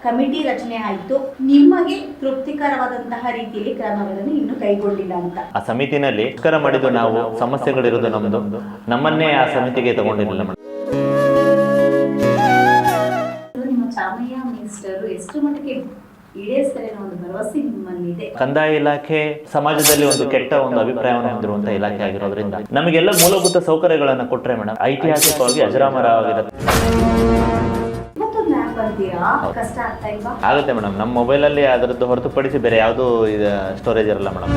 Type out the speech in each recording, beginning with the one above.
Committee ರಚನೆ ಆಯಿತು, ನಿಮಗೆ ತೃಪ್ತಿಕರವಾದಂತಹ ರೀತಿಯಲ್ಲಿ ಕ್ರಮಗಳನ್ನು ಇನ್ನು ಕೈಗೊಂಡಿಲ್ಲ ಅಂತ. ಆ ಸಮಿತಿನಲ್ಲಿ ಮುಷ್ಕರ ಮಾಡಿದ್ದು ನಾವು, ಸಮಸ್ಯೆಗಳಿರೋದು ನಮ್ಮದು, ನಮ್ಮನ್ನೇ ಆ ಸಮಿತಿಗೆ ತಗೊಂಡಿರಲಿಲ್ಲ ಮೇಡಮ್. ನಿಮ್ಮ ಚಾಮಯ್ಯ ಮಿನಿಸ್ಟರ್ ಎಷ್ಟು ಮಟ್ಟಿಗೆ ಈಡೇರಿಸ್ತಾರೆ ಅನ್ನೋ ಒಂದು ಭರವಸೆ ನಿಮ್ಮಲ್ಲಿದೆ? ಕಂದಾಯ ಇಲಾಖೆ ಸಮಾಜದಲ್ಲಿ ಒಂದು ಕೆಟ್ಟ ಒಂದು ಅಭಿಪ್ರಾಯವನ್ನು ಹೊಂದಿರುವಂತಹ ಇಲಾಖೆ ಆಗಿರೋದ್ರಿಂದ ನಮಗೆಲ್ಲ ಮೂಲಭೂತ ಸೌಕರ್ಯಗಳನ್ನು ಕೊಟ್ಟರೆ ಮೇಡಮ್ ಐತಿಹಾಸಿಕವಾಗಿ ಅಜರಾಮರವಾಗಿರುತ್ತೆ. ಕಷ್ಟ ಆಗ್ತಾ ಇಲ್ವಾ? ಆಗುತ್ತೆ ಮೇಡಮ್. ನಮ್ಮ ಮೊಬೈಲ್ ಅಲ್ಲಿ ಅದರದ್ದು ಹೊರತುಪಡಿಸಿ ಬೇರೆ ಯಾವುದು ಸ್ಟೋರೇಜ್ ಇರಲ್ಲ ಮೇಡಮ್.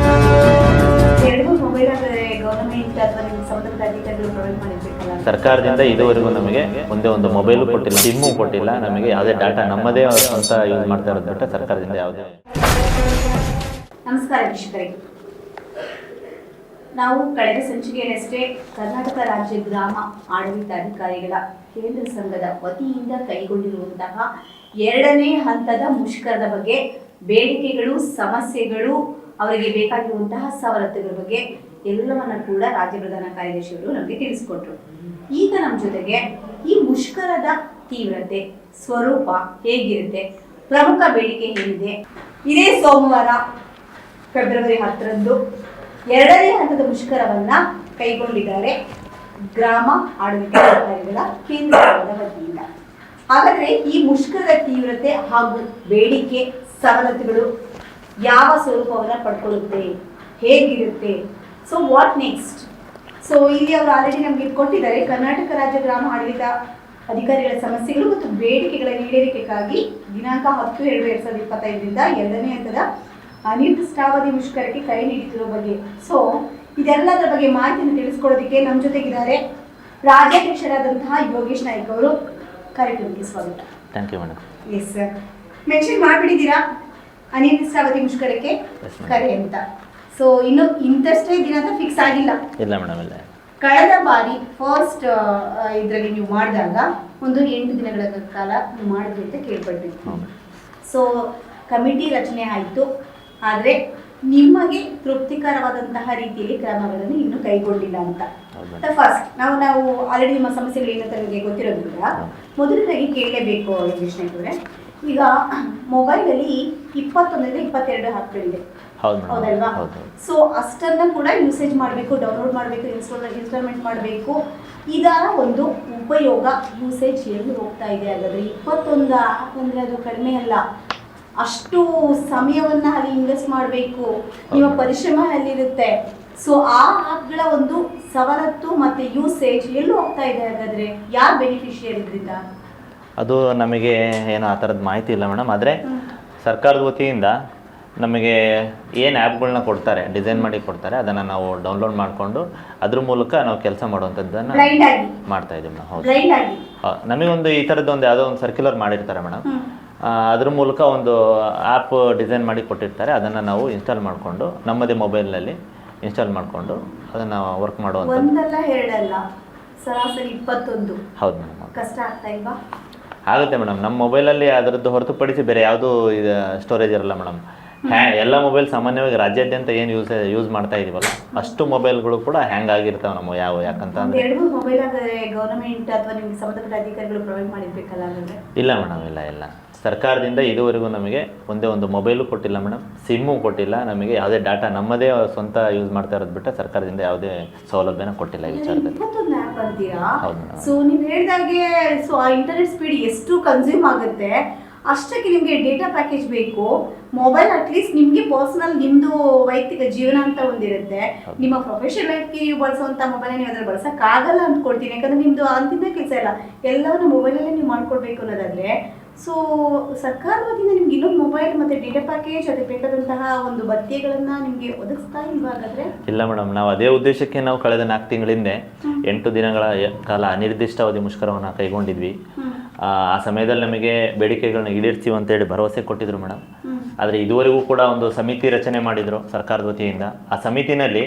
ಎರಡು ಮೊಬೈಲ್ ಆದರೆ ಗವರ್ನಮೆಂಟ್ ಅಥವಾ ನಿಮ್ಮ ಸಂಬಂಧಪಟ್ಟ ಅಧಿಕಾರಿಗಳು ಪ್ರೊವೈಡ್ ಮಾಡಿರ್ಬೇಕಲ್ಲ? ಸರ್ಕಾರದಿಂದ ಇದುವರೆಗೂ ನಮಗೆ ಒಂದೇ ಒಂದು ಮೊಬೈಲು ಕೊಟ್ಟಿಲ್ಲ, ಸಿಮ್ಮು ಕೊಟ್ಟಿಲ್ಲ, ನಮಗೆ ಯಾವುದೇ ಡಾಟಾ ನಮ್ಮದೇ ಸ್ವಂತ ಯೂಸ್ ಮಾಡ್ತಾ ಇರೋದು ಬಿಟ್ಟರೆ ಸರ್ಕಾರದಿಂದ ಯಾವುದೇ. ನಮಸ್ಕಾರ ವೀಕ್ಷಕರಿಗೆ, ನಾವು ಕಳೆದ ಸಂಚಿಕೆಯಲ್ಲಷ್ಟೇ ಕರ್ನಾಟಕ ರಾಜ್ಯ ಗ್ರಾಮ ಆಡಳಿತಾಧಿಕಾರಿಗಳ ಕೇಂದ್ರ ಸಂಘದ ವತಿಯಿಂದ ಕೈಗೊಂಡಿರುವಂತಹ 2ನೇ ಹಂತದ ಮುಷ್ಕರದ ಬಗ್ಗೆ, ಬೇಡಿಕೆಗಳು, ಸಮಸ್ಯೆಗಳು, ಅವರಿಗೆ ಬೇಕಾಗಿರುವಂತಹ ಸವಲತ್ತುಗಳ ಬಗ್ಗೆ ಎಲ್ಲವನ್ನ ಕೂಡ ರಾಜ್ಯ ಪ್ರಧಾನ ಕಾರ್ಯದರ್ಶಿಗಳು ನಮಗೆ ತಿಳಿಸಿಕೊಟ್ರು. ಈಗ ನಮ್ಮ ಜೊತೆಗೆ ಈ ಮುಷ್ಕರದ ತೀವ್ರತೆ, ಸ್ವರೂಪ ಹೇಗಿರುತ್ತೆ, ಪ್ರಮುಖ ಬೇಡಿಕೆ ಏನಿದೆ, ಇದೇ ಸೋಮವಾರ ಫೆಬ್ರವರಿ 10ರಂದು 2ನೇ ಹಂತದ ಮುಷ್ಕರವನ್ನ ಕೈಗೊಂಡಿದ್ದಾರೆ ಗ್ರಾಮ ಆಡಳಿತಾಧಿಕಾರಿಗಳ ಕೇಂದ್ರ ಸಂಘದ ವತಿಯಿಂದ. ಹಾಗಾದ್ರೆ ಈ ಮುಷ್ಕರದ ತೀವ್ರತೆ ಹಾಗೂ ಬೇಡಿಕೆ, ಸವಲತ್ತುಗಳು ಯಾವ ಸ್ವರೂಪವನ್ನ ಪಡ್ಕೊಳ್ಳುತ್ತೆ, ಹೇಗಿರುತ್ತೆ, ಸೊ ವಾಟ್ ನೆಕ್ಸ್ಟ್? ಸೊ ಇಲ್ಲಿ ಅವರು ಆಲ್ರೆಡಿ ನಮ್ಗೆ ಕೊಟ್ಟಿದ್ದಾರೆ. ಕರ್ನಾಟಕ ರಾಜ್ಯ ಗ್ರಾಮ ಆಡಳಿತ ಅಧಿಕಾರಿಗಳ ಸಮಸ್ಯೆಗಳು ಮತ್ತು ಬೇಡಿಕೆಗಳ ಈಡೇರಿಕೆಗಾಗಿ ದಿನಾಂಕ 10/2/2025ರಿಂದ 2ನೇ ಹಂತದ ಅನಿರ್ದಿಷ್ಟಾವಧಿ ಮುಷ್ಕರಕ್ಕೆ ಕರೆ ನೀಡುತ್ತಿರುವ ಬಗ್ಗೆ. ಸೊ ಇದೆಲ್ಲದರ ಬಗ್ಗೆ ಮಾಹಿತಿಯನ್ನು ತಿಳಿಸ್ಕೊಡೋದಕ್ಕೆ ನಮ್ಮ ಜೊತೆಗಿದ್ದಾರೆ ರಾಜ್ಯಾಧ್ಯಕ್ಷರಾದಂತಹ ಯೋಗೇಶ್ ನಾಯ್ಕ್ ಅವರು. ಕಾರ್ಯಕ್ರಮಕ್ಕೆ ಸ್ವಾಗತ. Thank you madam. Yes sir, mention ಮಾಡಿಬಿಟ್ಟಿದ್ದೀರಾ ಅನಿರ್ದಿಷ್ಟಾವಧಿ ಮುಷ್ಕರಕ್ಕೆ ಕರೆ ಅಂತ. ಸೊ ಇನ್ನು ಇಂತಷ್ಟೇ ದಿನ ಅಂತ ಫಿಕ್ಸ್ ಆಗಿಲ್ಲ? ಇಲ್ಲ ಮೇಡಮ್, ಇಲ್ಲ. ಕಳೆದ ಬಾರಿ ಫಸ್ಟ್ ಇದರಲ್ಲಿ ನೀವು ಮಾಡಿದಾಗ ಒಂದು 8 ದಿನಗಳ ಕಾಲ ನೀವು ಮಾಡಿದ್ರಿ ಅಂತ ಕೇಳ್ಪಟ್ಟಿದ್ವಿ. ಸೊ ಕಮಿಟಿ ರಚನೆ ಆಯಿತು, ಆದರೆ ನಿಮಗೆ ತೃಪ್ತಿಕರವಾದಂತಹ ರೀತಿಯಲ್ಲಿ ಕ್ರಮಗಳನ್ನು ಇನ್ನು ಕೈಗೊಂಡಿಲ್ಲ ಅಂತ. ಫಸ್ಟ್ ನಾವು ಆಲ್ರೆಡಿ ನಿಮ್ಮ ಸಮಸ್ಯೆಗಳು ಏನಂತ ನಿಮಗೆ ಗೊತ್ತಿರೋದ್ರಿಂದ ಮೊದಲನೇದಾಗಿ ಕೇಳಲೇಬೇಕು ಯೋಗೇಶ್ ನಾಯ್ಕ್ ಅವರೇ. ಈಗ ಮೊಬೈಲಲ್ಲಿ 21ರಿಂದ 22 ಆ್ಯಪ್ಗಳಿದೆ, ಹೌದಲ್ವಾ? ಸೊ ಅಷ್ಟನ್ನ ಕೂಡ ಯೂಸೇಜ್ ಮಾಡಬೇಕು, ಡೌನ್ಲೋಡ್ ಮಾಡಬೇಕು, ಇನ್ಸ್ಟಾಲ್ಮೆಂಟ್ ಮಾಡಬೇಕು. ಇದರ ಒಂದು ಉಪಯೋಗ, ಯೂಸೇಜ್ ಎಲ್ಲಿ ಹೋಗ್ತಾ ಇದೆ? ಹಾಗಾದ್ರೆ 21 ಆ್ಯಪ್ ಅಂದರೆ ಅದು ಕಡಿಮೆ ಅಲ್ಲ, ಅಷ್ಟು ಸಮಯವನ್ನ ಅಲ್ಲಿ ಇನ್ವೆಸ್ಟ್ ಮಾಡಬೇಕು, ನಿಮ್ಮ ಪರಿಶ್ರಮ ಅಲ್ಲಿರುತ್ತೆ. ಸೊ ಆ ಆ್ಯಪ್ಗಳ ಒಂದು ಸವಲತ್ತು ಮತ್ತೆ ಯೂಸೇಜ್ ಎಲ್ಲೂ ಹೋಗ್ತಾ ಇದೆ? ಹಾಗಾದ್ರೆ ಯಾರು ಬೆನಿಫಿಷಿಯರ್ ಇದರಿಂದ? ಅದು ನಮಗೆ ಏನು ಆ ಥರದ ಮಾಹಿತಿ ಇಲ್ಲ ಮೇಡಮ್. ಆದರೆ ಸರ್ಕಾರದ ವತಿಯಿಂದ ನಮಗೆ ಏನು ಆ್ಯಪ್ಗಳನ್ನ ಕೊಡ್ತಾರೆ, ಡಿಸೈನ್ ಮಾಡಿ ಕೊಡ್ತಾರೆ, ಅದನ್ನು ನಾವು ಡೌನ್ಲೋಡ್ ಮಾಡಿಕೊಂಡು ಅದ್ರ ಮೂಲಕ ನಾವು ಕೆಲಸ ಮಾಡುವಂಥದ್ದನ್ನು ಮಾಡ್ತಾ ಇದ್ದೀವಿ ಮೇಡಮ್. ಹೌದು, ನಮಗೊಂದು ಈ ಥರದ್ದೊಂದು ಯಾವುದೋ ಒಂದು ಸರ್ಕ್ಯುಲರ್ ಮಾಡಿರ್ತಾರೆ ಮೇಡಮ್. ಅದ್ರ ಮೂಲಕ ಒಂದು ಆ್ಯಪ್ ಡಿಸೈನ್ ಮಾಡಿ ಕೊಟ್ಟಿರ್ತಾರೆ, ಅದನ್ನು ನಾವು ಇನ್ಸ್ಟಾಲ್ ಮಾಡಿಕೊಂಡು ನಮ್ಮದೇ ಮೊಬೈಲ್ನಲ್ಲಿ ಇನ್ಸ್ಟಾಲ್ ಮಾಡಿಕೊಂಡು ಅದನ್ನು ವರ್ಕ್ ಮಾಡುವಂಥದ್ದು. ಒಂದಲ್ಲ ಎರಡಲ್ಲ, ಸರಾಸರಿ 21. ಹೌದು ಮೇಡಮ್. ಕಷ್ಟ ಆಗ್ತಾ ಇಲ್ವಾ? ಆಗುತ್ತೆ ಮೇಡಮ್. ನಮ್ಮ ಮೊಬೈಲಲ್ಲಿ ಅದರದ್ದು ಹೊರತುಪಡಿಸಿ ಬೇರೆ ಯಾವುದೂ ಸ್ಟೋರೇಜ್ ಇರಲ್ಲ ಮೇಡಮ್. ಎಲ್ಲ ಮೊಬೈಲ್ ಸಾಮಾನ್ಯವಾಗಿ ರಾಜ್ಯಾದ್ಯಂತ ಏನು ಯೂಸ್ ಮಾಡ್ತಾ ಇದೀವಲ್ಲ, ಅಷ್ಟು ಮೊಬೈಲ್ಗಳು ಕೂಡ ಹ್ಯಾಂಗ್ ಆಗಿರ್ತಾವೆ ನಮ್ಮ ಯಾಕಂತಂದ್ರೆ. 2 ಮೊಬೈಲ್ ಆದರೆ ಗವರ್ನಮೆಂಟ್ ಅಥವಾ ನಿಮಗೆ ಸಂಬಂಧಪಟ್ಟ ಅಧಿಕಾರಿಗಳು ಪ್ರೊವೈಡ್ ಮಾಡಿರ್ಬೇಕಲ್ಲ? ಇಲ್ಲ ಮೇಡಮ್, ಇಲ್ಲ. ಸರ್ಕಾರದಿಂದ ಇದುವರೆಗೂ ನಮಗೆ ಒಂದೇ ಒಂದು ಮೊಬೈಲು ಕೊಟ್ಟಿಲ್ಲ ಮೇಡಮ್, ಸಿಮ್ಮು ಕೊಟ್ಟಿಲ್ಲ, ನಮಗೆ ಯಾವುದೇ ಡಾಟಾ ನಮ್ಮದೇ ಸ್ವಂತ ಯೂಸ್ ಮಾಡ್ತಾ ಇರೋದು ಬಿಟ್ಟರೆ ಸರ್ಕಾರದಿಂದ ಯಾವುದೇ ಸೌಲಭ್ಯನ ಕೊಟ್ಟಿಲ್ಲ ಈ ವಿಚಾರದಲ್ಲಿ. ಹೌದು ಮೇಡಮ್. ಸೊ ನೀವು ಹೇಳಿದಾಗೆ, ಸೊ ಆ ಇಂಟರ್ನೆಟ್ ಸ್ಪೀಡ್ ಎಷ್ಟು ಕನ್ಸ್ಯೂಮ್ ಆಗುತ್ತೆ ಅಷ್ಟಕ್ಕೆ ನಿಮಗೆ ಡೇಟಾ ಪ್ಯಾಕೇಜ್ ಬೇಕು. ಮೊಬೈಲ್ ಅಟ್ಲೀಸ್ಟ್ ನಿಮಗೆ ಪರ್ಸನಲ್, ನಿಮ್ಮದು ವೈಯಕ್ತಿಕ ಜೀವನ ಅಂತ ಒಂದಿರುತ್ತೆ. ನಿಮ್ಮ ಪ್ರೊಫೆಷನಲ್ ಲೈಫ್ಗೆ ನೀವು ಬಳಸುವಂಥ ಮೊಬೈಲ್ ನೀವು ಅದ್ರಲ್ಲಿ ಬಳಸೋಕ್ಕಾಗಲ್ಲ ಅಂದ್ಕೊಳ್ತೀನಿ. ಯಾಕಂದರೆ ನಿಮ್ಮದು ಅಂತಿಮ ಕೆಲಸ ಇಲ್ಲ, ಎಲ್ಲವನ್ನೂ ಮೊಬೈಲಲ್ಲೇ ನೀವು ಮಾಡ್ಕೊಡ್ಬೇಕು ಅನ್ನೋದಾದರೆ. ಸೊ ಸರ್ಕಾರದ ವತಿಯಿಂದ ನಿಮ್ಗೆ ಇನ್ನೊಂದು ಮೊಬೈಲ್ ಮತ್ತು ಡೇಟಾ ಪ್ಯಾಕೇಜ್ ಅದಕ್ಕೆ ಬೇಕಾದಂತಹ ಒಂದು ಭತ್ಯೆಗಳನ್ನು ನಿಮಗೆ ಒದಗಿಸ್ತಾ ಇಲ್ವಾ ಹಾಗಾದರೆ? ಇಲ್ಲ ಮೇಡಮ್, ನಾವು ಅದೇ ಉದ್ದೇಶಕ್ಕೆ ನಾವು ಕಳೆದ 4 ತಿಂಗಳ ಹಿಂದೆ 8 ದಿನಗಳ ಕಾಲ ಅನಿರ್ದಿಷ್ಟಾವಧಿ ಮುಷ್ಕರವನ್ನು ಕೈಗೊಂಡಿದ್ವಿ. ಆ ಸಮಯದಲ್ಲಿ ನಮಗೆ ಬೇಡಿಕೆಗಳನ್ನ ಈಡೇರಿಸ್ತೀವಿ ಅಂತೇಳಿ ಭರವಸೆ ಕೊಟ್ಟಿದ್ರು ಮೇಡಮ್. ಆದರೆ ಇದುವರೆಗೂ ಕೂಡ ಒಂದು ಸಮಿತಿ ರಚನೆ ಮಾಡಿದರು ಸರ್ಕಾರದ ವತಿಯಿಂದ. ಆ ಸಮಿತಿನಲ್ಲಿ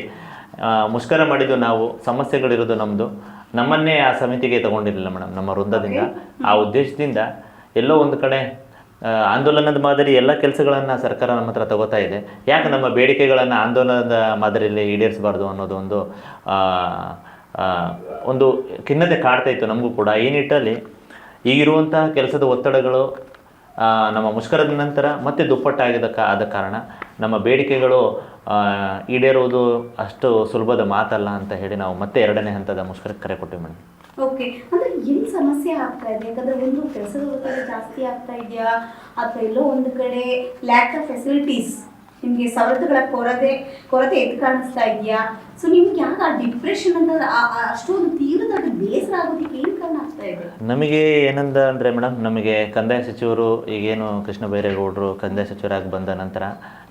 ಮುಷ್ಕರ ಮಾಡಿದ್ದು ನಾವು, ಸಮಸ್ಯೆಗಳಿರೋದು ನಮ್ಮದು, ನಮ್ಮನ್ನೇ ಆ ಸಮಿತಿಗೆ ತಗೊಂಡಿರಲಿಲ್ಲ ಮೇಡಮ್. ನಮ್ಮ ವೃಂದದಿಂದ ಆ ಉದ್ದೇಶದಿಂದ ಎಲ್ಲೋ ಒಂದು ಕಡೆ ಆಂದೋಲನದ ಮಾದರಿ ಎಲ್ಲ ಕೆಲಸಗಳನ್ನು ಸರ್ಕಾರ ನಮ್ಮ ಹತ್ರ ತಗೋತಾ ಇದೆ. ಯಾಕೆ ನಮ್ಮ ಬೇಡಿಕೆಗಳನ್ನು ಆಂದೋಲನದ ಮಾದರಿಯಲ್ಲಿ ಈಡೇರಿಸಬಾರ್ದು ಅನ್ನೋದು ಒಂದು ಖಿನ್ನತೆ ಕಾಡ್ತಾ ಇತ್ತು ನಮಗೂ ಕೂಡ. ಈ ನಿಟ್ಟಲ್ಲಿ ಈಗಿರುವಂತಹ ಕೆಲಸದ ಒತ್ತಡಗಳು ನಮ್ಮ ಮುಷ್ಕರದ ನಂತರ ಮತ್ತೆ ದುಪ್ಪಟ್ಟಾಗಿದ್ದ ಆದ ಕಾರಣ ನಮ್ಮ ಬೇಡಿಕೆಗಳು ಈಡೇರುವುದು ಅಷ್ಟು ಸುಲಭದ ಮಾತಲ್ಲ ಅಂತ ಹೇಳಿ ನಾವು ಮತ್ತೆ 2ನೇ ಹಂತದ ಮುಷ್ಕರಕ್ಕೆ ಕರೆ ಕೊಟ್ಟಿವಿ ಮೇಡಮ್. ಓಕೆ, ಅಂದ್ರೆ ಏನು ಸಮಸ್ಯೆ ಆಗ್ತಾ ಇದೆ? ಯಾಕಂದ್ರೆ ಒಂದು ಕೆಲಸದ ಒತ್ತಡ ಜಾಸ್ತಿ ಆಗ್ತಾ ಇದೆಯಾ, ಅಥವಾ ಎಲ್ಲೋ ಒಂದು ಕಡೆ ಲ್ಯಾಕ್ ಆಫ್ ಫೆಸಿಲಿಟೀಸ್, ನಿಮಗೆ ಸವಲತ್ತುಗಳ ಕೊರತೆ ಎದ್ದು ಕಾಣಿಸ್ತಾ ಇದೆಯಾ? ಸೊ ನಿಮ್ಗೆ ಯಾಕೆ ಆ ಡಿಪ್ರೆಷನ್ ಅಂತ ಅಷ್ಟೊಂದು ತೀವ್ರದಾಗಿ ಬೇಸರ ಆಗೋದಕ್ಕೆ ಏನು ಕಾರಣ ಆಗ್ತಾ ಇದೆ? ನಮಗೆ ಏನಂದ ಅಂದರೆ ಮೇಡಮ್, ನಮಗೆ ಕಂದಾಯ ಸಚಿವರು ಈಗೇನು ಕೃಷ್ಣ ಬೈರೇಗೌಡರು ಕಂದಾಯ ಸಚಿವರಾಗಿ ಬಂದ ನಂತರ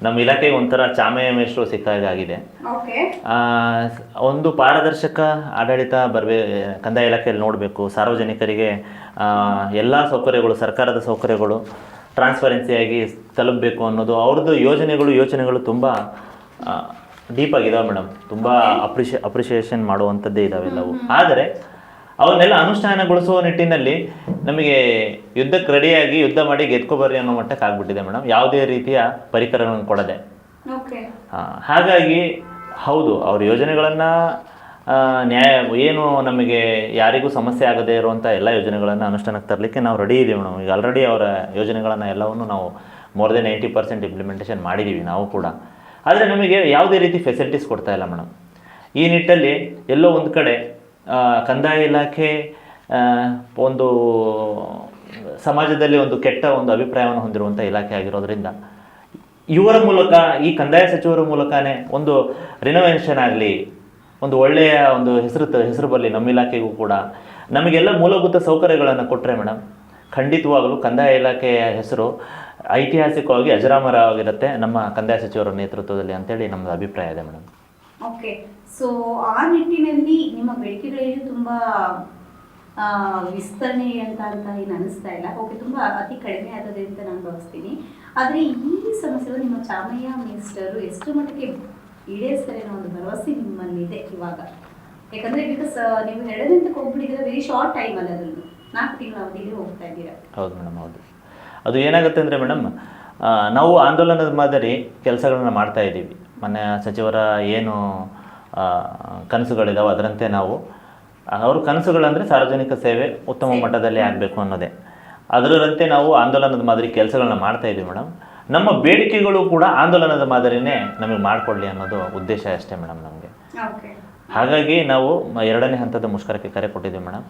ನಮ್ಮ ಇಲಾಖೆಗೆ ಒಂಥರ ಚಾಮೆಯ ಮೇಷ್ಟ್ರು ಸಿಕ್ಕಾಗಿದೆ. ಓಕೆ, ಒಂದು ಪಾರದರ್ಶಕ ಆಡಳಿತ ಕಂದಾಯ ಇಲಾಖೆಯಲ್ಲಿ ನೋಡಬೇಕು. ಸಾರ್ವಜನಿಕರಿಗೆ ಎಲ್ಲ ಸೌಕರ್ಯಗಳು, ಸರ್ಕಾರದ ಸೌಕರ್ಯಗಳು ಟ್ರಾನ್ಸ್ಪರೆನ್ಸಿಯಾಗಿ ತಲುಪಬೇಕು ಅನ್ನೋದು ಅವ್ರದ್ದು ಯೋಚನೆಗಳು ತುಂಬ ಡೀಪಾಗಿದ್ದಾವೆ ಮೇಡಮ್. ತುಂಬ ಅಪ್ರಿಷಿಯೇಷನ್ ಮಾಡುವಂಥದ್ದೇ ಇದ್ದಾವೆಲ್ಲವು. ಆದರೆ ಅವನ್ನೆಲ್ಲ ಅನುಷ್ಠಾನಗೊಳಿಸುವ ನಿಟ್ಟಿನಲ್ಲಿ ನಮಗೆ ಯುದ್ಧಕ್ಕೆ ರೆಡಿಯಾಗಿ ಯುದ್ಧ ಮಾಡಿ ಗೆದ್ಕೊಬರ್ರಿ ಅನ್ನೋ ಮಟ್ಟಕ್ಕೆ ಆಗ್ಬಿಟ್ಟಿದೆ ಮೇಡಮ್, ಯಾವುದೇ ರೀತಿಯ ಪರಿಕರಗಳನ್ನು ಕೊಡದೆ. ಹಾಗಾಗಿ ಹೌದು, ಅವ್ರ ಯೋಜನೆಗಳನ್ನು ಏನು ನಮಗೆ ಯಾರಿಗೂ ಸಮಸ್ಯೆ ಆಗದೇ ಇರುವಂಥ ಎಲ್ಲ ಯೋಜನೆಗಳನ್ನು ಅನುಷ್ಠಾನಕ್ಕೆ ತರಲಿಕ್ಕೆ ನಾವು ರೆಡಿ ಇದ್ದೀವಿ ಮೇಡಮ್. ಈಗ ಆಲ್ರೆಡಿ ಅವರ ಯೋಜನೆಗಳನ್ನು ಎಲ್ಲವನ್ನು ನಾವು ಮೋರ್ ದೆನ್ 90% ಇಂಪ್ಲಿಮೆಂಟೇಷನ್ ಮಾಡಿದ್ದೀವಿ ನಾವು ಕೂಡ. ಆದರೆ ನಮಗೆ ಯಾವುದೇ ರೀತಿ ಫೆಸಿಲಿಟೀಸ್ ಕೊಡ್ತಾ ಇಲ್ಲ ಮೇಡಮ್. ಈ ನಿಟ್ಟಲ್ಲಿ ಎಲ್ಲೋ ಒಂದು ಕಡೆ ಕಂದಾಯ ಇಲಾಖೆ ಒಂದು ಸಮಾಜದಲ್ಲಿ ಒಂದು ಕೆಟ್ಟ ಒಂದು ಅಭಿಪ್ರಾಯವನ್ನು ಹೊಂದಿರುವಂಥ ಇಲಾಖೆ ಆಗಿರೋದ್ರಿಂದ ಇವರ ಮೂಲಕ, ಈ ಕಂದಾಯ ಸಚಿವರ ಮೂಲಕನೇ ಒಂದು ರಿನೋವೇಷನ್ ಆಗಲಿ, ಒಂದು ಒಳ್ಳೆಯ ಒಂದು ಹೆಸರು ಬರಲಿ ನಮ್ಮ ಇಲಾಖೆಗೂ ಕೂಡ. ನಮಗೆಲ್ಲ ಮೂಲಭೂತ ಸೌಕರ್ಯಗಳನ್ನು ಕೊಟ್ಟರೆ ಮೇಡಮ್, ಖಂಡಿತವಾಗಲೂ ಕಂದಾಯ ಇಲಾಖೆಯ ಹೆಸರು ಐತಿಹಾಸಿಕವಾಗಿ ಅಜರಾಮರವಾಗಿರುತ್ತೆ ನಮ್ಮ ಕಂದಾಯ ಸಚಿವರ ನೇತೃತ್ವದಲ್ಲಿ ಅಂತೇಳಿ ನಮ್ಮದು ಅಭಿಪ್ರಾಯ ಇದೆ ಮೇಡಮ್. ಓಕೆ, ಸೊ ಆ ನಿಟ್ಟಿನಲ್ಲಿ ನಿಮ್ಮ ಬೇಡಿಕೆಗಳೇನು ತುಂಬ ವಿಸ್ತರಣೆ ಅಂತ ಏನು ಅನಿಸ್ತಾ ಇಲ್ಲ. ಓಕೆ, ತುಂಬ ಅತಿ ಕಡಿಮೆ ಆಗಿದೆ ಅಂತ ನಾನು ಭಾವಿಸ್ತೀನಿ. ಆದರೆ ಈ ಸಮಸ್ಯೆಗಳು ನಿಮ್ಮ ಚಾಮಯ್ಯ ಮೇಸ್ಟರು ಎಷ್ಟು ಮಟ್ಟಿಗೆ ಈಡೇರಿಸ್ತಾರೆ ಅನ್ನೋ ಒಂದು ಭರವಸೆ ನಿಮ್ಮಲ್ಲಿದೆ ಇವಾಗ? ಯಾಕಂದರೆ ಬಿಕಾಸ್ ನೀವು 2ನೇ ಹಂತಕ್ಕೆ ಹೋಗ್ಬಿಟ್ಟಿದ್ರೆ ವೆರಿ ಶಾರ್ಟ್ ಟೈಮಲ್ಲಿ, ಅದನ್ನು 4 ತಿಂಗಳ ಅವಧಿಗೆ ಹೋಗ್ತಾ ಇದ್ದೀರಾ. ಹೌದು ಮೇಡಮ್, ಹೌದು. ಅದು ಏನಾಗುತ್ತೆ ಅಂದರೆ ಮೇಡಮ್, ನಾವು ಆಂದೋಲನದ ಮಾದರಿ ಕೆಲಸಗಳನ್ನ ಮಾಡ್ತಾ ಇದ್ದೀವಿ. ಮೊನ್ನೆ ಸಚಿವರ ಏನು ಕನಸುಗಳಿದಾವೆ ಅದರಂತೆ ನಾವು, ಅವ್ರ ಕನಸುಗಳಂದರೆ ಸಾರ್ವಜನಿಕ ಸೇವೆ ಉತ್ತಮ ಮಟ್ಟದಲ್ಲಿ ಆಗಬೇಕು ಅನ್ನೋದೇ. ಅದರಂತೆ ನಾವು ಆಂದೋಲನದ ಮಾದರಿ ಕೆಲಸಗಳನ್ನ ಮಾಡ್ತಾ ಇದ್ದೀವಿ ಮೇಡಮ್. ನಮ್ಮ ಬೇಡಿಕೆಗಳು ಕೂಡ ಆಂದೋಲನದ ಮಾದರಿನೇ ನಮಗೆ ಮಾಡಿಕೊಡ್ಲಿ ಅನ್ನೋದು ಉದ್ದೇಶ ಅಷ್ಟೇ ಮೇಡಮ್ ನಮಗೆ. ಹಾಗಾಗಿ ನಾವು 2ನೇ ಹಂತದ ಮುಷ್ಕರಕ್ಕೆ ಕರೆ ಕೊಟ್ಟಿದ್ದೀವಿ ಮೇಡಮ್.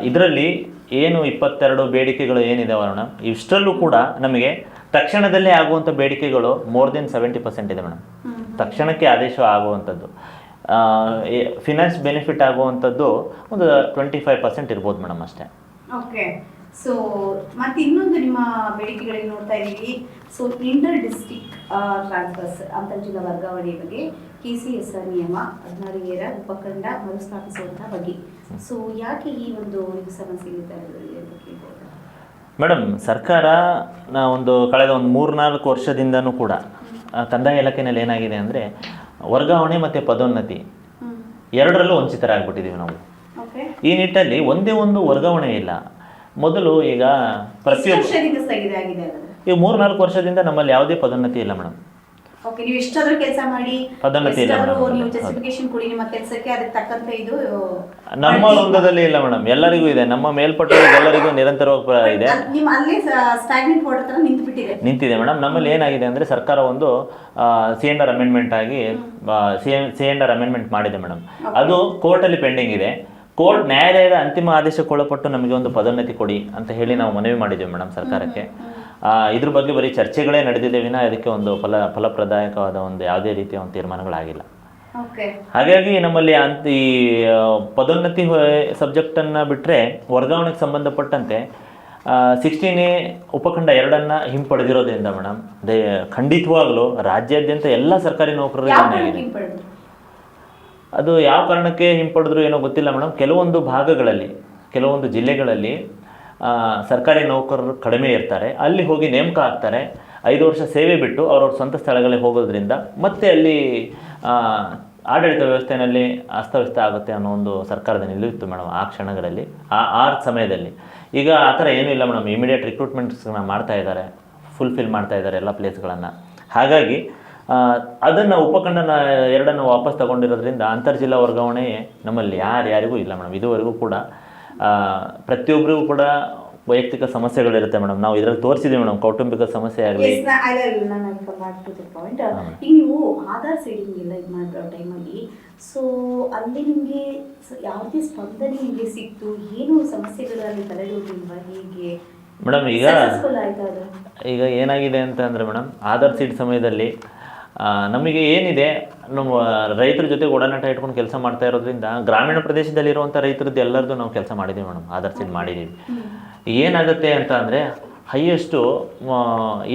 ಇದರಲ್ಲಿ ಏನು 22 ಬೇಡಿಕೆಗಳು ಏನಿದಾವೆ ಮೇಡಮ್, ಇಷ್ಟರಲ್ಲೂ ಕೂಡ ನಮಗೆ ತಕ್ಷಣದಲ್ಲೇ ಆಗುವಂಥ ಬೇಡಿಕೆಗಳು ಮೋರ್ ದೆನ್ 70% ಇದೆ ಮೇಡಮ್. ತಕ್ಷಣಕ್ಕೆ ಆದೇಶ ಆಗುವಂಥದ್ದು, ಫಿನಾನ್ಸ್ ಬೆನಿಫಿಟ್ ಆಗುವಂಥದ್ದು ಒಂದು 25% ಇರ್ಬೋದು ಮೇಡಮ್ ಅಷ್ಟೇ. ಓಕೆ, ಸೊ ಮತ್ತೆ ಇನ್ನೊಂದು ನಿಮ್ಮ ಬೇಡಿಕೆಗಳಿಗೆ ನೋಡ್ತಾ ಇದ್ದೀವಿ. ಸೊ ಇಂಟರ್ ಡಿಸ್ಟ್ರಿಕ್ಟ್ ಟ್ರಾನ್ಸ್ಫರ್ಸ್, ಅಂತರ್ಜಿಲ್ಲಾ ವರ್ಗಾವಣೆ ಬಗ್ಗೆ KCSR ನಿಯಮ 16 ಉಪಖಂಡ ಮರುಸ್ಥಾಪಿಸುವಂತಹ ಬಗ್ಗೆ. ಸೊ ಯಾಕೆ ಈ ಒಂದು ಸಮಸ್ಯೆ ಇದೆ ಅಂತ ಕೇಳ್ಬೋದು ಮೇಡಮ್. ಸರ್ಕಾರ ಕಳೆದ 3-4 ವರ್ಷದಿಂದನೂ ಕೂಡ ಕಂದಾಯ ಇಲಾಖೆಯಲ್ಲಿ ಏನಾಗಿದೆ ಅಂದರೆ ವರ್ಗಾವಣೆ ಮತ್ತು ಪದೋನ್ನತಿ ಎರಡರಲ್ಲೂ ವಂಚಿತರಾಗ್ಬಿಟ್ಟಿದ್ದೀವಿ ನಾವು. ಈ ನಿಟ್ಟಲ್ಲಿ ಒಂದೇ ಒಂದು ವರ್ಗಾವಣೆ ಇಲ್ಲ. ಮೊದಲು ಈಗ ಪ್ರತಿಯೊಬ್ಬ ಈಗ 3-4 ವರ್ಷದಿಂದ ನಮ್ಮಲ್ಲಿ ಯಾವುದೇ ಪದೋನ್ನತಿ ಇಲ್ಲ ಮೇಡಮ್. ನೀವು ಎಷ್ಟಾದ್ರೂ ಕೆಲಸ ಮಾಡಿ ಪದೋನ್ನತಿ ಇಲ್ಲ ನೀವು ಜಸ್ಟಿಫಿಕೇಶನ್ ಕೊಡಿ ನಿಮ್ಮ ಕೆಲಸಕ್ಕೆ, ಅದಕ್ಕೆ ತಕ್ಕಂತೆ ಇದು ನಮ್ಮ ವೃಂದದಲ್ಲಿ ಇಲ್ಲ ಮೇಡಮ್. ಎಲ್ಲರಿಗೂ ಇದೆ, ನಮ್ಮ ಮೇಲ್ಪಟ್ಟವರಿಗೆ ಎಲ್ಲರಿಗೂ ನಿರಂತರವಾಗಿ ಇದೆ. ನಿಮ್ಮ ಅಲ್ಲೇ ಸ್ಟಾಗ್ನೆಂಟ್ ವಾಟರ್ ತರ ನಿಂತಿದೆ ಮೇಡಮ್. ನಮ್ಮಲ್ಲಿ ಏನಾಗಿದೆ ಅಂದರೆ ಸರ್ಕಾರ ಒಂದು C&R ಅಮೆಂಡ್ಮೆಂಟ್ ಆಗಿ C&R ಅಮೆಂಡ್ಮೆಂಟ್ ಮಾಡಿದೆ ಮೇಡಮ್. ಅದು ಕೋರ್ಟಲ್ಲಿ ಪೆಂಡಿಂಗ್ ಇದೆ. ಕೋರ್ಟ್ ನ್ಯಾಯಾಲಯದ ಅಂತಿಮ ಆದೇಶಕ್ಕೆ ಒಳಪಟ್ಟು ನಮಗೆ ಒಂದು ಪದೋನ್ನತಿ ಕೊಡಿ ಅಂತ ಹೇಳಿ ನಾವು ಮನವಿ ಮಾಡಿದ್ದೀವಿ ಮೇಡಮ್ ಸರ್ಕಾರಕ್ಕೆ. ಇದ್ರ ಬಗ್ಗೆ ಬರೀ ಚರ್ಚೆಗಳೇ ನಡೆದಿದೆ ವಿನ ಅದಕ್ಕೆ ಒಂದು ಫಲಪ್ರದಾಯಕವಾದ ಒಂದು ಯಾವುದೇ ರೀತಿಯ ಒಂದು ತೀರ್ಮಾನಗಳಾಗಿಲ್ಲ. ಹಾಗಾಗಿ ನಮ್ಮಲ್ಲಿ ಈ ಪದೋನ್ನತಿ ಸಬ್ಜೆಕ್ಟನ್ನು ಬಿಟ್ಟರೆ ವರ್ಗಾವಣೆಗೆ ಸಂಬಂಧಪಟ್ಟಂತೆ 16A ಉಪಖಂಡ 2 ಹಿಂಪಡೆದಿರೋದ್ರಿಂದ ಮೇಡಮ್, ಖಂಡಿತವಾಗಲೂ ರಾಜ್ಯಾದ್ಯಂತ ಎಲ್ಲ ಸರ್ಕಾರಿ ನೌಕರರಿಗೆ ಏನಾಗಿದೆ, ಅದು ಯಾವ ಕಾರಣಕ್ಕೆ ಹಿಂಪಡೆದ್ರು ಏನೋ ಗೊತ್ತಿಲ್ಲ ಮೇಡಮ್. ಕೆಲವೊಂದು ಭಾಗಗಳಲ್ಲಿ, ಕೆಲವೊಂದು ಜಿಲ್ಲೆಗಳಲ್ಲಿ ಸರ್ಕಾರಿ ನೌಕರರು ಕಡಿಮೆ ಇರ್ತಾರೆ, ಅಲ್ಲಿ ಹೋಗಿ ನೇಮಕ ಆಗ್ತಾರೆ. 5 ವರ್ಷ ಸೇವೆ ಬಿಟ್ಟು ಅವ್ರವ್ರ ಸ್ವಂತ ಸ್ಥಳಗಳಿಗೆ ಹೋಗೋದ್ರಿಂದ ಮತ್ತೆ ಅಲ್ಲಿ ಆಡಳಿತ ವ್ಯವಸ್ಥೆಯಲ್ಲಿ ಅಸ್ತವ್ಯಸ್ತ ಆಗುತ್ತೆ ಅನ್ನೋ ಒಂದು ಸರ್ಕಾರದ ನಿಲುವಿತ್ತು ಮೇಡಮ್ ಆ ಕ್ಷಣಗಳಲ್ಲಿ, ಆ ಸಮಯದಲ್ಲಿ. ಈಗ ಆ ಥರ ಏನೂ ಇಲ್ಲ ಮೇಡಮ್. ಇಮಿಡಿಯೇಟ್ ರಿಕ್ರೂಟ್ಮೆಂಟ್ಸ್ನ ಮಾಡ್ತಾ ಇದ್ದಾರೆ, ಫುಲ್ಫಿಲ್ ಮಾಡ್ತಾ ಇದ್ದಾರೆ ಎಲ್ಲ ಪ್ಲೇಸ್ಗಳನ್ನು. ಹಾಗಾಗಿ ಅದನ್ನು ಉಪಖಂಡ 2 ವಾಪಸ್ ತಗೊಂಡಿರೋದ್ರಿಂದ ಅಂತರ್ಜಿಲ್ಲಾ ವರ್ಗಾವಣೆ ನಮ್ಮಲ್ಲಿ ಯಾರಿಗೂ ಇಲ್ಲ ಮೇಡಮ್. ಇದುವರೆಗೂ ಕೂಡ ಪ್ರತಿಯೊಬ್ಬರಿಗೂ ಕೂಡ ವೈಯಕ್ತಿಕ ಸಮಸ್ಯೆಗಳಿರುತ್ತೆ ಮೇಡಮ್. ನಾವು ಇದರಲ್ಲಿ ತೋರಿಸಿದ್ದೀವಿ ಮೇಡಮ್, ಕೌಟುಂಬಿಕ ಸಮಸ್ಯೆ ಆಗಲಿ. ಪಾಯಿಂಟ್ ಈಗ ನೀವು ಆಧಾರ್ ಸೀಡಿಂಗ್ ಎಲ್ಲ ಇದು ಮಾಡಿರೋ ಟೈಮಲ್ಲಿ ಸೊ ಅಲ್ಲಿ ನಿಮಗೆ ಯಾವುದೇ ಸ್ಪಂದನೆ ನಿಮಗೆ ಸಿಕ್ತು, ಏನು ಸಮಸ್ಯೆಗಳಲ್ಲಿ ತಲೆದೋರಿಲ್ವಾ, ಹೇಗೆ ಮೇಡಮ್ ಸಕ್ಸಸ್ಫುಲ್ ಆಯ್ತಾ ಅದು? ಈಗ ಏನಾಗಿದೆ ಅಂತ ಅಂದರೆ ಮೇಡಮ್, ಆಧಾರ್ ಸೀಡ್ ಸಮಯದಲ್ಲಿ ನಮಗೆ ಏನಿದೆ, ನಮ್ಮ ರೈತರ ಜೊತೆ ಒಡನಾಟ ಇಟ್ಕೊಂಡು ಕೆಲಸ ಮಾಡ್ತಾ ಇರೋದ್ರಿಂದ ಗ್ರಾಮೀಣ ಪ್ರದೇಶದಲ್ಲಿರುವಂಥ ರೈತರದ್ದು ಎಲ್ಲರದ್ದು ನಾವು ಕೆಲಸ ಮಾಡಿದ್ದೀವಿ ಮೇಡಮ್, ಆಧಾರ್ ಸೀಡ್ ಮಾಡಿದ್ದೀವಿ. ಏನಾಗುತ್ತೆ ಅಂತ ಅಂದರೆ ಹೈಯೆಸ್ಟು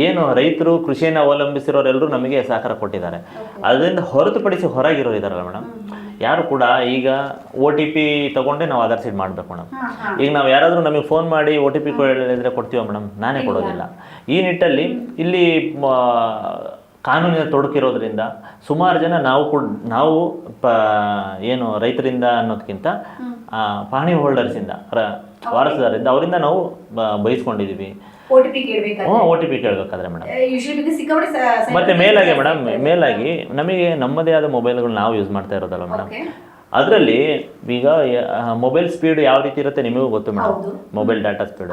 ಏನು ರೈತರು ಕೃಷಿಯನ್ನು ಅವಲಂಬಿಸಿರೋರೆಲ್ಲರೂ ನಮಗೆ ಸಹಕಾರ ಕೊಟ್ಟಿದ್ದಾರೆ. ಅದರಿಂದ ಹೊರತುಪಡಿಸಿ ಹೊರಗಿರೋರು ಇದ್ದಾರಲ್ಲ ಮೇಡಮ್, ಯಾರು ಕೂಡ ಈಗ OTP ತಗೊಂಡೆ ನಾವು ಆಧಾರ್ ಸೀಡ್ ಮಾಡಬೇಕು ಮೇಡಮ್. ಈಗ ನಾವು ಯಾರಾದರೂ ನಮಗೆ ಫೋನ್ ಮಾಡಿ OTP ಹೇಳಿದ್ರೆ ಕೊಡ್ತೀವ ಮೇಡಮ್? ನಾನೇ ಕೊಡೋದಿಲ್ಲ. ಈ ನಿಟ್ಟಲ್ಲಿ ಇಲ್ಲಿ ಕಾನೂನಿನ ತೊಡಕಿರೋದ್ರಿಂದ ಸುಮಾರು ಜನ ನಾವು ಏನು ರೈತರಿಂದ ಅನ್ನೋದಕ್ಕಿಂತ ಪಹಣಿ ಹೋಲ್ಡರ್ಸಿಂದ, ವಾರಸುದಾರರಿಂದ, ಅವರಿಂದ ನಾವು ಬಯಸ್ಕೊಂಡಿದ್ದೀವಿ. OTP ಕೇಳಬೇಕಾದ್ರೆ OTP ಕೇಳಬೇಕಾದ್ರೆ ಮೇಡಮ್. ಯೂಶುವಲಿ ಸಿಕ್ಕಾಪಟ್ಟೆ ಮತ್ತೆ ಮೇಲಾಗಿ ಮೇಡಮ್, ಮೇಲಾಗಿ ನಮಗೆ ನಮ್ಮದೇ ಆದ ಮೊಬೈಲ್ಗಳು ನಾವು ಯೂಸ್ ಮಾಡ್ತಾ ಇರೋದಲ್ಲ ಮೇಡಮ್. ಅದರಲ್ಲಿ ಈಗ ಮೊಬೈಲ್ ಸ್ಪೀಡ್ ಯಾವ ರೀತಿ ಇರುತ್ತೆ ನಿಮಗೂ ಗೊತ್ತು ಮೇಡಮ್. ಮೊಬೈಲ್ ಡಾಟಾ ಸ್ಪೀಡ್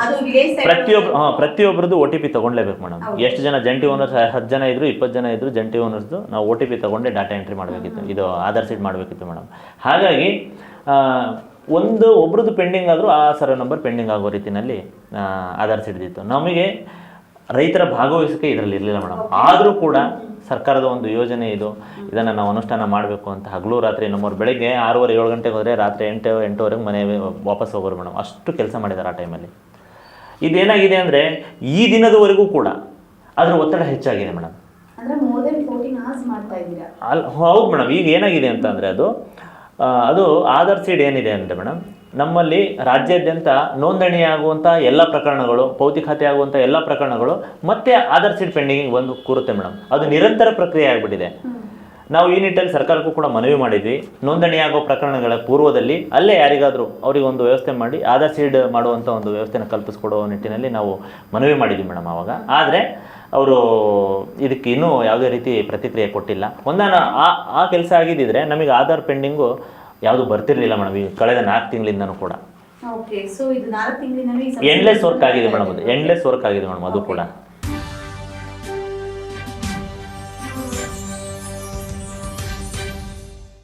ಪ್ರತಿಯೊಬ್ಬರದ್ದು OTP ತಗೊಳ್ಲೇಬೇಕು ಮೇಡಮ್. ಎಷ್ಟು ಜನ ಜಂಟಿ ಓನರ್ಸ್, 10 ಜನ ಇದ್ರು, 20 ಜನ ಇದ್ರು ಜಂಟಿ ಓನರ್ಸ್ದು ನಾವು OTP ತಗೊಂಡೆ ಡಾಟಾ ಎಂಟ್ರಿ ಮಾಡಬೇಕಿತ್ತು, ಇದು ಆಧಾರ್ ಸೀಡ್ ಮಾಡಬೇಕಿತ್ತು ಮೇಡಮ್. ಹಾಗಾಗಿ ಒಬ್ರದ್ದು ಪೆಂಡಿಂಗ್ ಆದರೂ ಆ ಸರ್ವೆ ನಂಬರ್ ಪೆಂಡಿಂಗ್ ಆಗೋ ರೀತಿಯಲ್ಲಿ ಆಧಾರ್ ಸೀಡ್ ಇತ್ತು. ನಮಗೆ ರೈತರ ಭಾಗವಹಿಸಿಕೆ ಇದರಲ್ಲಿ ಇರಲಿಲ್ಲ ಮೇಡಮ್. ಆದರೂ ಕೂಡ ಸರ್ಕಾರದ ಒಂದು ಯೋಜನೆ ಇದು, ಇದನ್ನು ನಾವು ಅನುಷ್ಠಾನ ಮಾಡಬೇಕು ಅಂತ ಹಗಲು ರಾತ್ರಿ ನಮ್ಮವ್ರು ಬೆಳಗ್ಗೆ 6:30 7 ಗಂಟೆಗೆ ಹೋದರೆ ರಾತ್ರಿ 8-8ವರೆಗೆ ಮನೆ ವಾಪಸ್ ಹೋಗೋರು ಮೇಡಮ್. ಅಷ್ಟು ಕೆಲಸ ಮಾಡಿದ್ದಾರೆ ಆ ಟೈಮಲ್ಲಿ. ಇದೇನಾಗಿದೆ ಅಂದರೆ ಈ ದಿನದವರೆಗೂ ಕೂಡ ಅದರ ಒತ್ತಡ ಹೆಚ್ಚಾಗಿದೆ ಮೇಡಮ್. ಹೌದು ಮೇಡಮ್. ಈಗ ಏನಾಗಿದೆ ಅಂತ ಅಂದರೆ ಅದು ಆಧಾರ್ ಸೀಡ್ ಏನಿದೆ ಅಂದರೆ ಮೇಡಮ್, ನಮ್ಮಲ್ಲಿ ರಾಜ್ಯಾದ್ಯಂತ ನೋಂದಣಿಯಾಗುವಂಥ ಎಲ್ಲ ಪ್ರಕರಣಗಳು, ಪೌತಿ ಖಾತೆ ಆಗುವಂಥ ಎಲ್ಲ ಪ್ರಕರಣಗಳು ಮತ್ತೆ ಆಧಾರ್ ಸೀಡ್ ಪೆಂಡಿಂಗ್ ಬಂದು ಕೂರುತ್ತೆ ಮೇಡಮ್. ಅದು ನಿರಂತರ ಪ್ರಕ್ರಿಯೆ ಆಗಿಬಿಟ್ಟಿದೆ. ನಾವು ಈ ನಿಟ್ಟಲ್ಲಿ ಸರ್ಕಾರಕ್ಕೂ ಕೂಡ ಮನವಿ ಮಾಡಿದ್ವಿ, ನೋಂದಣಿಯಾಗೋ ಪ್ರಕರಣಗಳ ಪೂರ್ವದಲ್ಲಿ ಅಲ್ಲೇ ಯಾರಿಗಾದರೂ ಅವರಿಗೊಂದು ವ್ಯವಸ್ಥೆ ಮಾಡಿ ಆಧಾರ್ ಸೀಡ್ ಮಾಡುವಂಥ ಒಂದು ವ್ಯವಸ್ಥೆನ ಕಲ್ಪಿಸ್ಕೊಡೋ ನಿಟ್ಟಿನಲ್ಲಿ ನಾವು ಮನವಿ ಮಾಡಿದ್ವಿ ಮೇಡಮ್ ಆವಾಗ. ಆದರೆ ಅವರು ಇದಕ್ಕೆ ಇನ್ನೂ ಯಾವುದೇ ರೀತಿ ಪ್ರತಿಕ್ರಿಯೆ ಕೊಟ್ಟಿಲ್ಲ. ಆ ಕೆಲಸ ಆಗಿದ್ದಿದ್ರೆ ನಮಗೆ ಆಧಾರ್ ಪೆಂಡಿಂಗು ಯಾವುದು ಬರ್ತಿರ್ಲಿಲ್ಲ ಮೇಡಮ್. ಈ ಕಳೆದ 4 ತಿಂಗಳಿಂದನೂ ಕೂಡ ಎಂಡ್ಲೆಸ್ ವರ್ಕ್ ಆಗಿದೆ ಮೇಡಮ್. ಅದು ಎಂಡ್ಲೆಸ್ ವರ್ಕ್ ಆಗಿದೆ ಮೇಡಮ್ ಅದು ಕೂಡ.